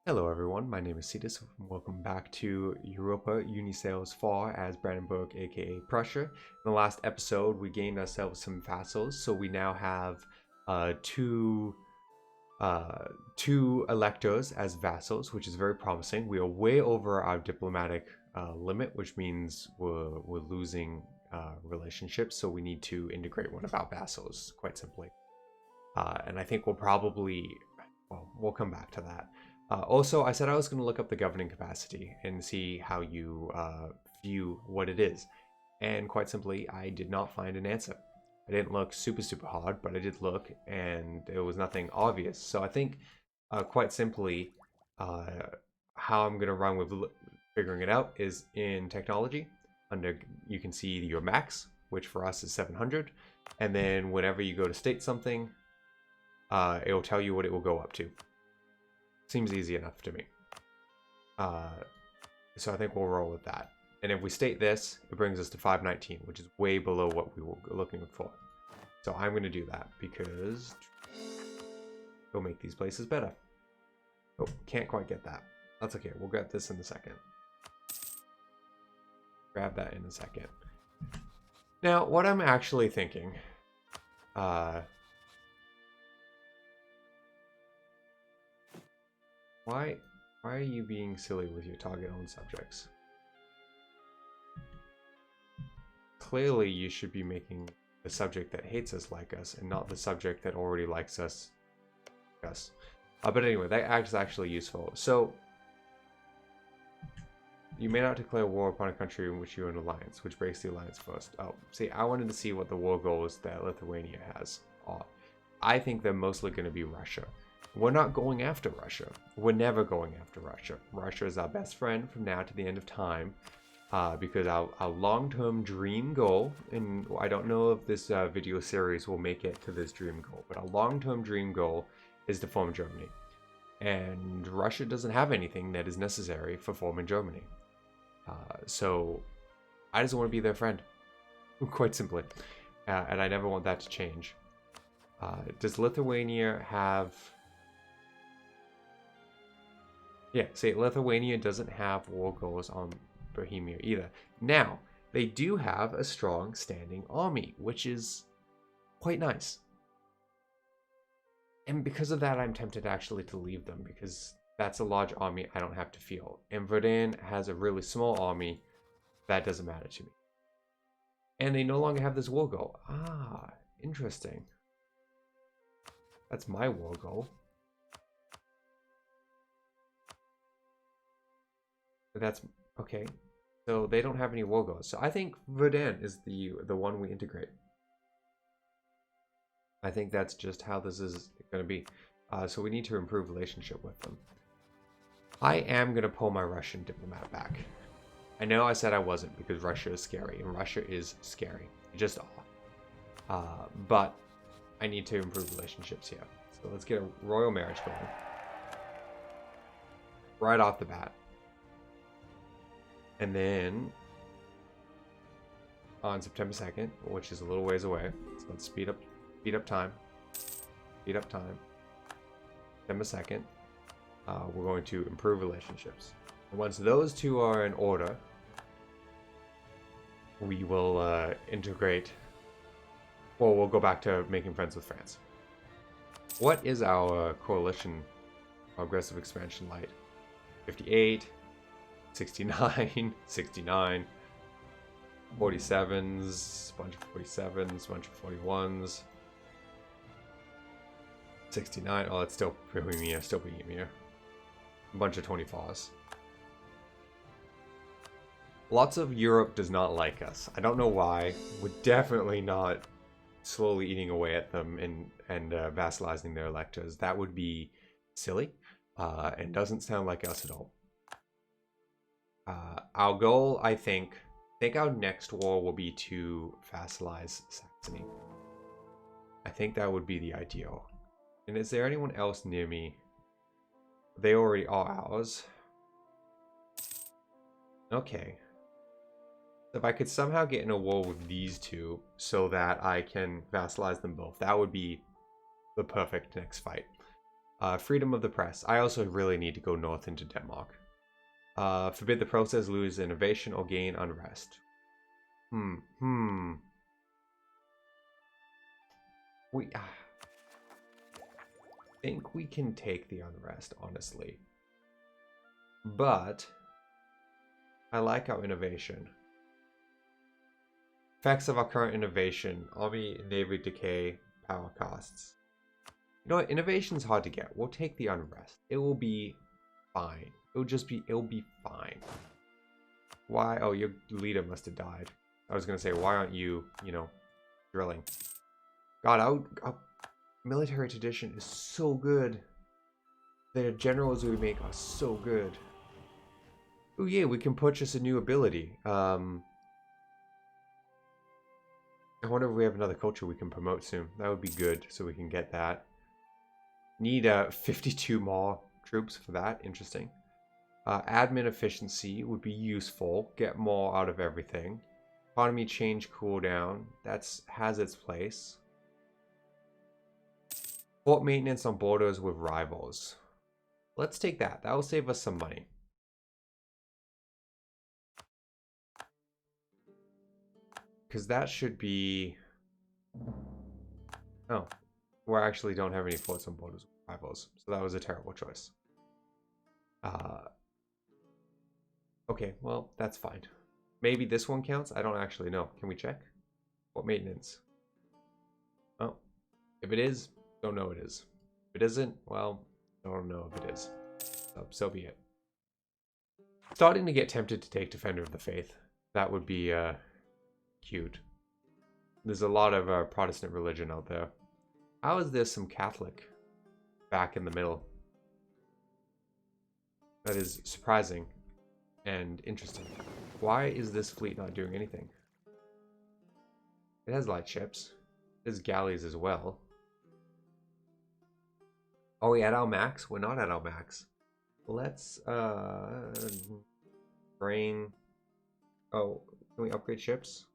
Hello everyone, my name is Cetus. Welcome back to Europa Universalis far as Brandenburg, aka Prussia. In the last episode, we gained ourselves some vassals, so we now have two electors as vassals, which is very promising. We are way over our diplomatic limit, which means we're losing relationships, so we need to integrate one of our vassals, quite simply. And I think we'll come back to that. Also, I said I was going to look up the governing capacity and see how you view what it is. And quite simply, I did not find an answer. I didn't look super hard, but I did look, and there was nothing obvious. So I think, quite simply, how I'm going to run with figuring it out is in technology. You can see your max, which for us is 700. And then whenever you go to state something, it will tell you what it will go up to. Seems easy enough to me. So I think we'll roll with that. And if we state this, it brings us to 519, which is way below what we were looking for. So I'm going to do that because it'll make these places better. Oh, can't quite get that. That's okay. We'll get this in a second. Grab that in a second. Now, what I'm actually thinking... Why are you being silly with your target-owned subjects? Clearly, you should be making the subject that hates us like us, and not the subject that already likes us. But anyway, that act is actually useful. So, you may not declare war upon a country in which you're in alliance, which breaks the alliance first. Oh, see, I wanted to see what the war goals that Lithuania has are. I think they're mostly going to be Russia. We're not going after Russia. We're never going after Russia. Russia is our best friend from now to the end of time, because our long-term dream goal, and I don't know if this video series will make it to this dream goal, but our long-term dream goal is to form Germany. And Russia doesn't have anything that is necessary for forming Germany. So I just want to be their friend, quite simply. And I never want that to change. Does Lithuania have... Yeah, see, Lithuania doesn't have war goals on Bohemia either. Now, they do have a strong standing army, which is quite nice. And because of that, I'm tempted actually to leave them, because that's a large army I don't have to feel. And Verdun has a really small army. That doesn't matter to me. And they no longer have this war goal. Ah, interesting. That's my war goal. That's okay. So they don't have any war goals. So I think Verdun is the one we integrate. I think that's just how this is going to be. So we need to improve relationship with them. I am going to pull my Russian diplomat back. I know I said I wasn't because Russia is scary, and Russia is scary. Just all. But I need to improve relationships here. So let's get a royal marriage going. Right off the bat. And then on September 2nd, which is a little ways away, so let's speed up time. Speed up time. September 2nd, we're going to improve relationships. And once those two are in order, we will integrate. Well, we'll go back to making friends with France. What is our coalition aggressive expansion like? 58. 69, 69, 47s, bunch of 47s, bunch of 41s, 69, oh, it's still Bohemia, a bunch of 24s. Lots of Europe does not like us. I don't know why. We're definitely not slowly eating away at them and vassalizing their electors. That would be silly, and doesn't sound like us at all. Our goal, I think our next war will be to vassalize Saxony. I think that would be the ideal. And is there anyone else near me? They already are ours. Okay. If I could somehow get in a war with these two so that I can vassalize them both, that would be the perfect next fight. Freedom of the press. I also really need to go north into Denmark. Forbid the process, lose innovation, or gain unrest. We think we can take the unrest, honestly. But I like our innovation. Effects of our current innovation. Army, navy decay, power costs. You know what? Innovation's hard to get. We'll take the unrest. It will be fine. It'll be fine. Why? Oh, your leader must have died. I was gonna say, why aren't you, drilling? God, our military tradition is so good. The generals we make are so good. Oh yeah, we can purchase a new ability. I wonder if we have another culture we can promote soon. That would be good, so we can get that. Need 52 more troops for that. Interesting. Admin efficiency would be useful. Get more out of everything. Economy change cooldown. Has its place. Port maintenance on borders with rivals. Let's take that. That will save us some money. Because that should be... Oh. We actually don't have any forts on borders with rivals. So that was a terrible choice. Okay, well, that's fine. Maybe this one counts? I don't actually know. Can we check? What maintenance? Oh. If it is, don't know it is. If it isn't, well, I don't know if it is. So be it. Starting to get tempted to take Defender of the Faith. That would be cute. There's a lot of Protestant religion out there. How is there some Catholic back in the middle? That is surprising and interesting. Why is this fleet not doing anything? It has light ships. It has galleys as well. Are we at our max? We're not at our max. Let's train. Oh, can we upgrade ships?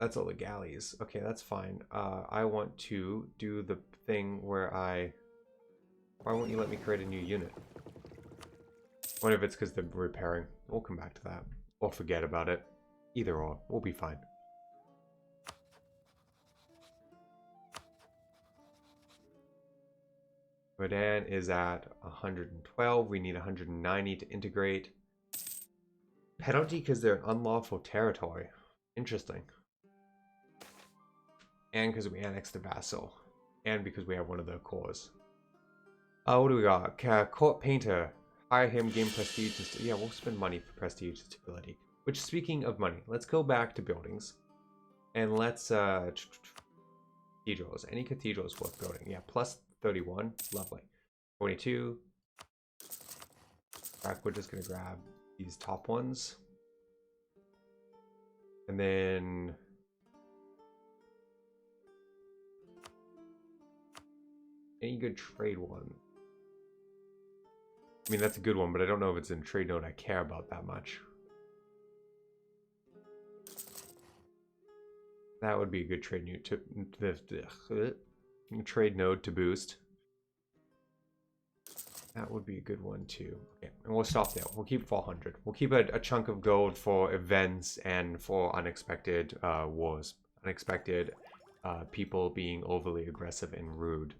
That's all the galleys. Okay, that's fine. I want to do the thing where why won't you let me create a new unit? What if it's because they're repairing? We'll come back to that. Or forget about it. Either or. We'll be fine. Rodan is at 112. We need 190 to integrate. Penalty because they're an unlawful territory. Interesting. And because we annexed a vassal. And because we have one of the cores. What do we got? Court painter. Hire him, gain prestige. Yeah, we'll spend money for prestige and stability. Which, speaking of money, let's go back to buildings. And let's, cathedrals. Any cathedral is worth building. Yeah, plus 31. Lovely. 22. We're just going to grab these top ones. And then... any good trade one? I mean, that's a good one, but I don't know if it's in trade node I care about that much. That would be a good trade node to boost. That would be a good one too. Okay, and we'll stop there. We'll keep 400. We'll keep a chunk of gold for events and for unexpected wars. Unexpected people being overly aggressive and rude.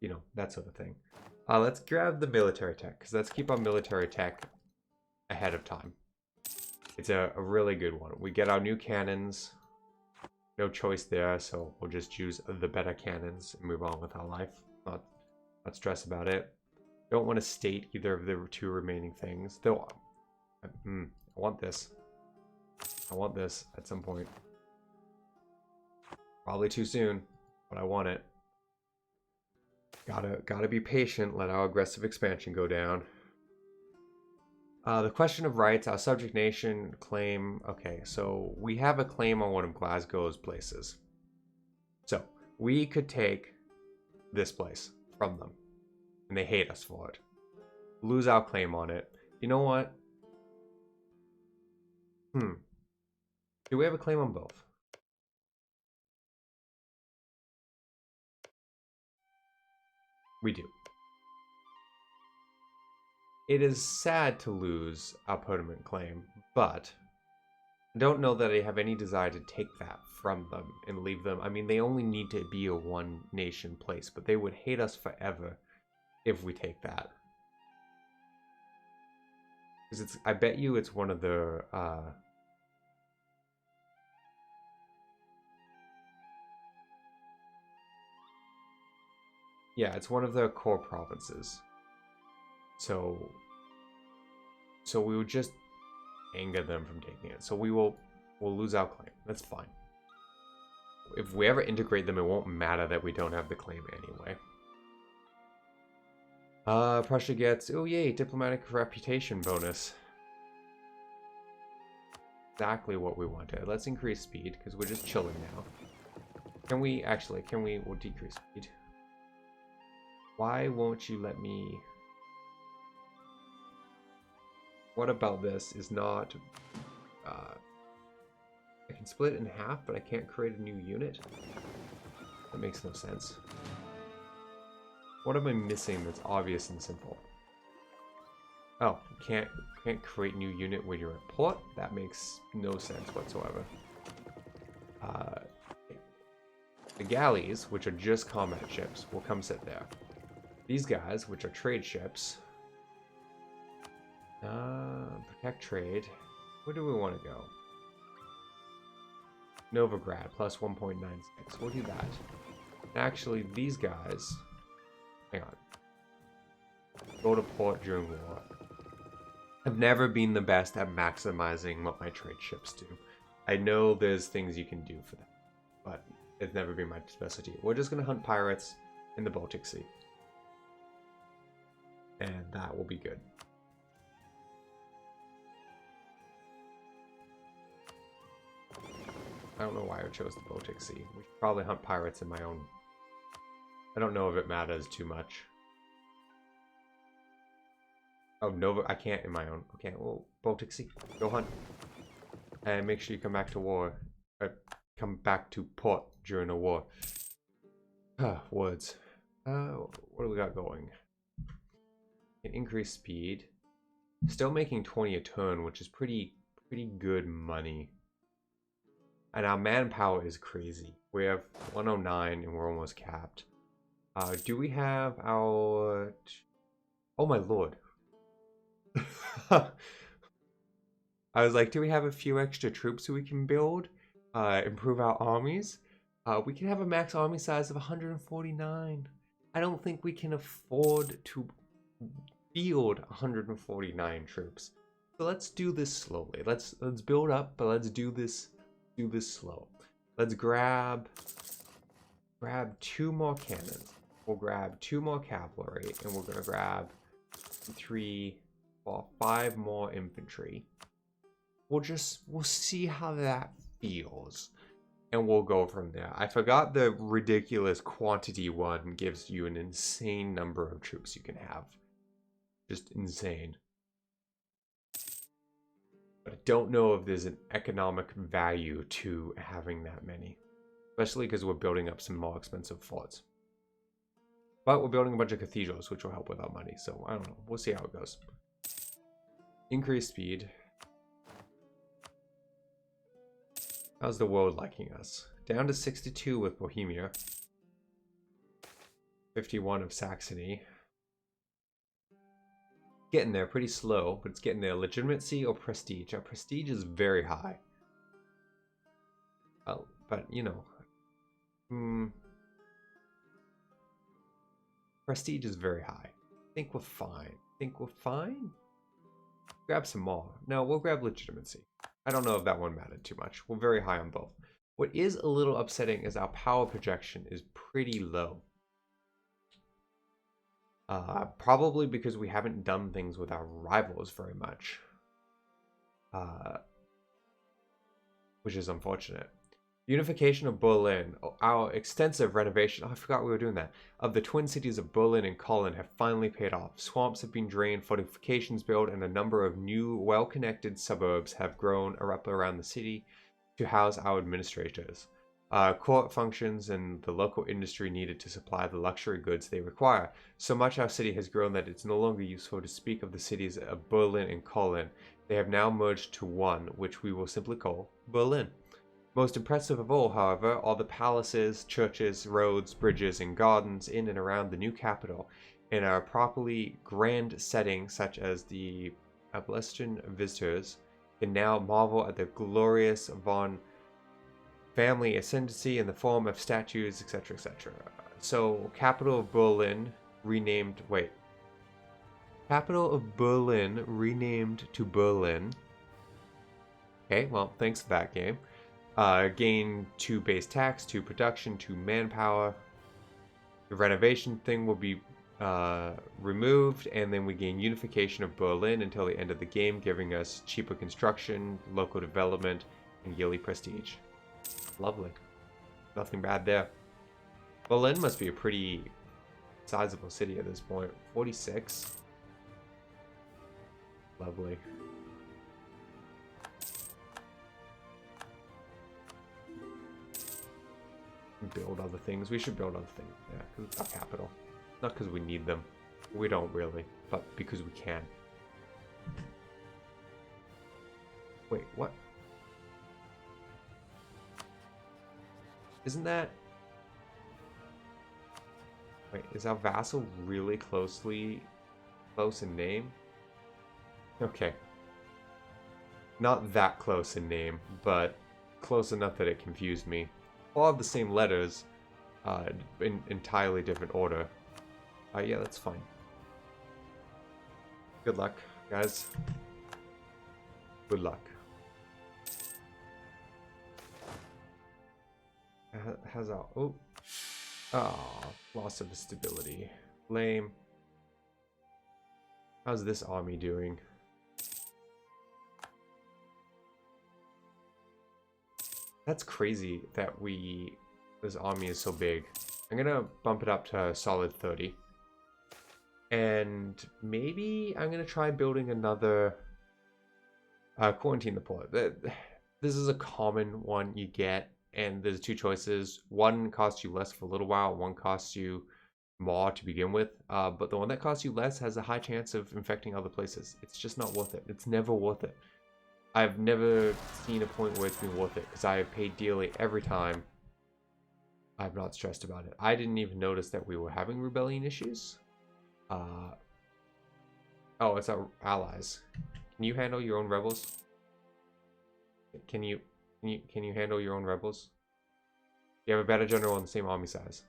You know, that sort of thing. Let's grab the military tech, because let's keep our military tech ahead of time. It's a really good one. We get our new cannons. No choice there, so we'll just use the better cannons and move on with our life. Not stress about it. Don't want to state either of the two remaining things. Though, I want this. I want this at some point. Probably too soon, but I want it. Gotta be patient. Let our aggressive expansion go down. The question of rights, our subject nation claim. Okay, so we have a claim on one of Glasgow's places. So we could take this place from them, and they hate us for it. Lose our claim on it. You know what? Do we have a claim on both? We do. It is sad to lose our permanent claim, but I don't know that I have any desire to take that from them and leave them. I mean, they only need to be a one-nation place, but they would hate us forever if we take that. Because I bet you it's one of the... yeah, it's one of their core provinces. So we would just anger them from taking it. So we'll lose our claim. That's fine. If we ever integrate them, it won't matter that we don't have the claim anyway. Prussia gets, oh yay, diplomatic reputation bonus. Exactly what we wanted. Let's increase speed, because we're just chilling now. We'll decrease speed. Why won't you let me... What about this is not... I can split it in half, but I can't create a new unit? That makes no sense. What am I missing that's obvious and simple? Oh, can't create new unit when you're at port? That makes no sense whatsoever. The galleys, which are just combat ships, will come sit there. These guys, which are trade ships... protect trade. Where do we want to go? Novigrad, plus 1.96. We'll do that. Actually, these guys... Hang on. Go to port during war. I've never been the best at maximizing what my trade ships do. I know there's things you can do for that, but it's never been my specialty. We're just going to hunt pirates in the Baltic Sea. And that will be good. I don't know why I chose the Baltic Sea. We should probably hunt pirates in my own... I don't know if it matters too much. Oh, Nova... I can't in my own. Okay, well, Baltic Sea. Go hunt. And make sure you come back to war. Come back to port during a war. Words. What do we got going? Can increase speed. Still making 20 a turn, which is pretty good money. And our manpower is crazy. We have 109 and we're almost capped. Do we have our... Oh my lord. I was like, do we have a few extra troops we can build? Improve our armies? We can have a max army size of 149. I don't think we can afford to field 149 troops. So let's do this slowly. Let's build up, but let's do this slow. Let's grab 2 more cannons. We'll grab 2 more cavalry, and we're gonna grab 5 more infantry. We'll see how that feels, and we'll go from there. I forgot the ridiculous quantity one gives you an insane number of troops you can have. Just insane. But I don't know if there's an economic value to having that many. Especially because we're building up some more expensive forts. But we're building a bunch of cathedrals, which will help with our money. So, I don't know. We'll see how it goes. Increase speed. How's the world liking us? Down to 62 with Bohemia. 51 of Saxony. Getting there, pretty slow, but it's getting there. Legitimacy or prestige? Our prestige is very high. Oh, but you know, prestige is very high. I think we're fine. Grab some more. No, we'll grab legitimacy. I don't know if that one mattered too much. We're very high on both. What is a little upsetting is our power projection is pretty low. Probably because we haven't done things with our rivals very much. Which is unfortunate. Unification of Berlin. Our extensive renovation, I forgot we were doing that, of the twin cities of Berlin and Cologne have finally paid off. Swamps have been drained, fortifications built, and a number of new, well-connected suburbs have grown up around the city to house our administrators. Court functions and the local industry needed to supply the luxury goods they require. So much our city has grown that it's no longer useful to speak of the cities of Berlin and Cologne. They have now merged to one, which we will simply call Berlin. Most impressive of all, however, are the palaces, churches, roads, bridges, and gardens in and around the new capital, in a properly grand setting such as the Ablestian visitors can now marvel at the glorious von family ascendancy in the form of statues, etc., etc. So, capital of Berlin renamed. Wait. Capital of Berlin renamed to Berlin. Okay, well, thanks for that game. Gain 2 base tax, 2 production, 2 manpower. The renovation thing will be removed, and then we gain unification of Berlin until the end of the game, giving us cheaper construction, local development, and yearly prestige. Lovely. Nothing bad there. Berlin must be a pretty sizable city at this point. 46. Lovely. Build other things. We should build other things. Yeah, because it's our capital. Not because we need them. We don't really. But because we can. Wait, what? Isn't that... Wait, is our vassal really close in name? Okay. Not that close in name, but close enough that it confused me. All have the same letters, in entirely different order. Yeah, that's fine. Good luck, guys. Good luck. How's our... Oh, loss of stability. Lame. How's this army doing? That's crazy that this army is so big. I'm gonna bump it up to a solid 30. And maybe I'm gonna try building another quarantine the poor. This is a common one you get. And there's 2 choices. One costs you less for a little while. One costs you more to begin with. But the one that costs you less has a high chance of infecting other places. It's just not worth it. It's never worth it. I've never seen a point where it's been worth it. Because I have paid dearly every time. I'm not stressed about it. I didn't even notice that we were having rebellion issues. Oh, it's our allies. Can you handle your own rebels? Can you handle your own rebels? You have a better general in the same army size.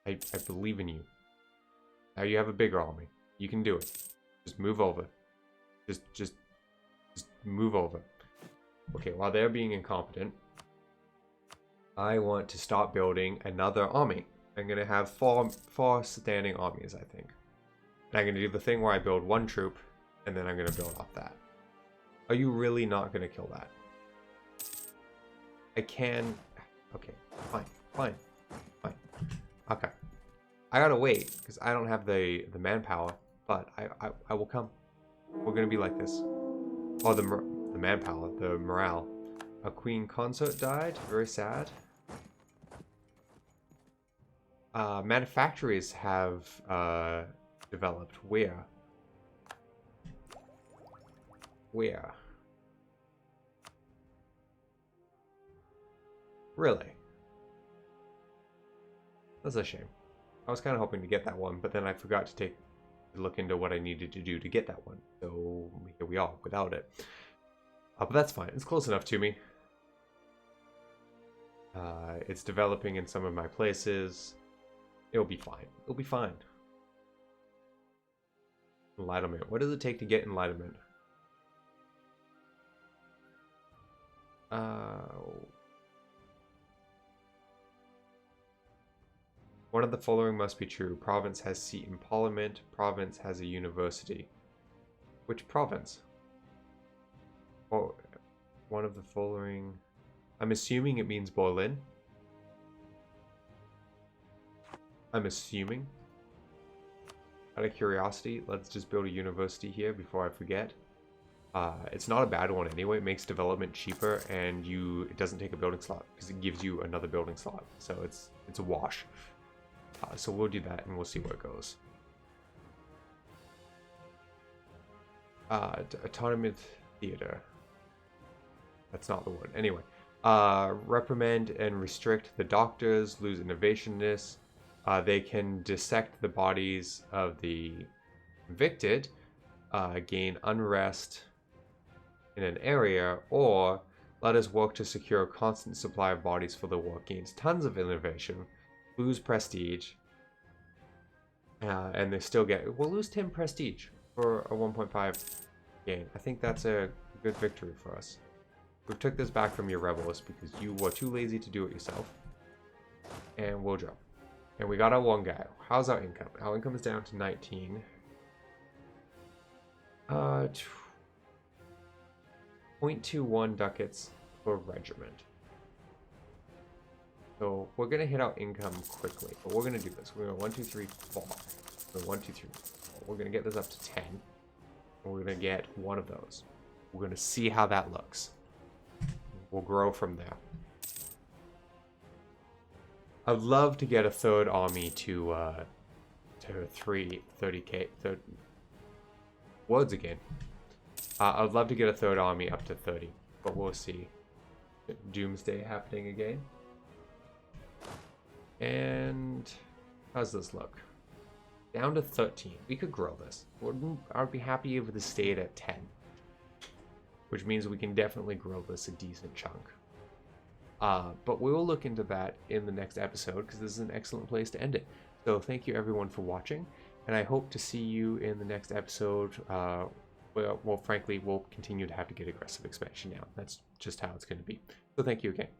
I believe in you. Now you have a bigger army. You can do it. Just move over. Just move over. Okay, while they're being incompetent, I want to start building another army. I'm gonna have four standing armies, I think. And I'm gonna do the thing where I build 1 troop, and then I'm gonna build off that. Are you really not gonna kill that? I can... Okay, fine. Okay. I gotta wait, because I don't have the manpower, but I will come. We're gonna be like this. Oh, the manpower, the morale. A queen consort died, very sad. Manufactories have developed. Where? Really? That's a shame. I was kind of hoping to get that one, but then I forgot to look into what I needed to do to get that one. So here we are without it. But that's fine. It's close enough to me. It's developing in some of my places. It'll be fine. It'll be fine. Enlightenment. What does it take to get enlightenment? One of the following must be true. Province has seat in parliament. Province has a university. Which province? Oh, one of the following... I'm assuming it means Berlin. I'm assuming. Out of curiosity, let's just build a university here before I forget. It's not a bad one anyway. It makes development cheaper, and it doesn't take a building slot because it gives you another building slot. So it's a wash. So we'll do that, and we'll see where it goes. Autonomous theater. That's not the one. Anyway, reprimand and restrict the doctors, lose innovationness. They can dissect the bodies of the convicted, gain unrest in an area, or let us work to secure a constant supply of bodies for the war. Gains tons of innovation, lose prestige, and they still we'll lose 10 prestige for a 1.5 gain. I think that's a good victory for us. We took this back from your rebels because you were too lazy to do it yourself. And we'll jump. And we got our one guy. How's our income? Our income is down to 19. 0.21 ducats per regiment. So we're gonna hit our income quickly, but we're gonna do this. We're gonna 1, 2, 3, 4. So 1, 2, 3, 4. We're gonna get this up to 10. And we're gonna get one of those. We're gonna see how that looks. We'll grow from there. I'd love to get a third army to 30k. Words again. I'd love to get a third army up to 30, but we'll see. Doomsday happening again. And how's this look? Down to 13. We could grow this. I'd be happy if this stayed at 10. Which means we can definitely grow this a decent chunk. But we will look into that in the next episode because this is an excellent place to end it. So thank you everyone for watching, and I hope to see you in the next episode. Well, frankly, we'll continue to have to get aggressive expansion now. That's just how it's going to be. So thank you again.